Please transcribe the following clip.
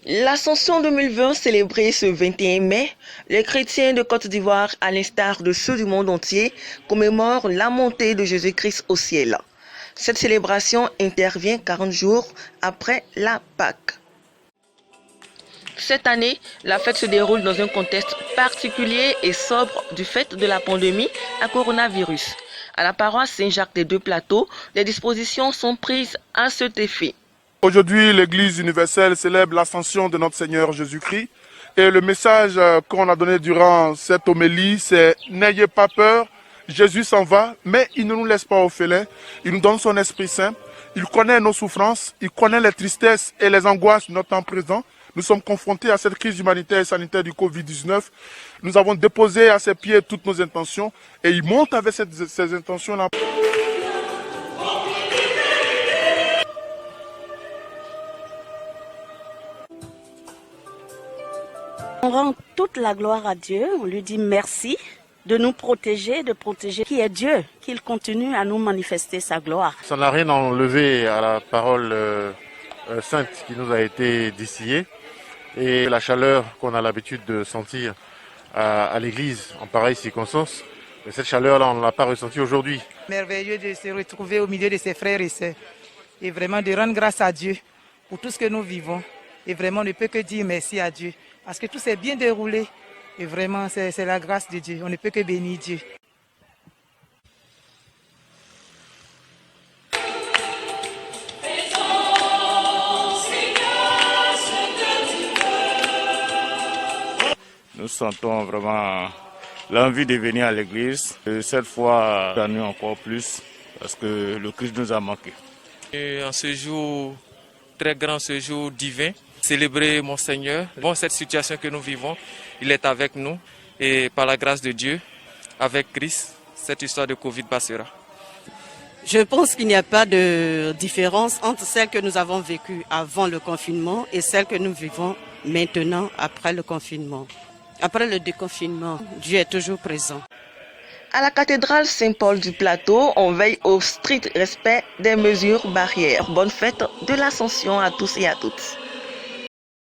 L'Ascension 2020 célébrée ce 21 mai, les chrétiens de Côte d'Ivoire, à l'instar de ceux du monde entier, commémorent la montée de Jésus-Christ au ciel. Cette célébration intervient 40 jours après la Pâque. Cette année, la fête se déroule dans un contexte particulier et sobre du fait de la pandémie à coronavirus. À la paroisse Saint-Jacques des Deux Plateaux, les dispositions sont prises à cet effet. Aujourd'hui, l'Église universelle célèbre l'ascension de notre Seigneur Jésus-Christ. Et le message qu'on a donné durant cette homélie, c'est « N'ayez pas peur, Jésus s'en va, mais il ne nous laisse pas orphelins. Il nous donne son Esprit Saint. Il connaît nos souffrances, il connaît les tristesses et les angoisses de notre temps présent. Nous sommes confrontés à cette crise humanitaire et sanitaire du Covid-19. Nous avons déposé à ses pieds toutes nos intentions et il monte avec ces intentions-là. On rend toute la gloire à Dieu, on lui dit merci de nous protéger, de protéger qui est Dieu, qu'il continue à nous manifester sa gloire. Ça n'a rien enlevé à la parole sainte qui nous a été distillée et la chaleur qu'on a l'habitude de sentir à l'église en pareille circonstance. Mais cette chaleur-là, on ne l'a pas ressentie aujourd'hui. Merveilleux de se retrouver au milieu de ses frères et sœurs et vraiment de rendre grâce à Dieu pour tout ce que nous vivons. Et vraiment, on ne peut que dire merci à Dieu parce que tout s'est bien déroulé et vraiment, c'est la grâce de Dieu. On ne peut que bénir Dieu. Nous sentons vraiment l'envie de venir à l'église. Cette fois, la nuit encore plus, parce que le Christ nous a manqué. Et en ce jour très grand, ce jour divin, célébrer mon Seigneur. Bon, cette situation que nous vivons, il est avec nous. Et par la grâce de Dieu, avec Christ, cette histoire de Covid passera. Je pense qu'il n'y a pas de différence entre celle que nous avons vécue avant le confinement et celle que nous vivons maintenant après le confinement. Après le déconfinement, Dieu est toujours présent. À la cathédrale Saint-Paul du Plateau, on veille au strict respect des mesures barrières. Bonne fête de l'Ascension à tous et à toutes.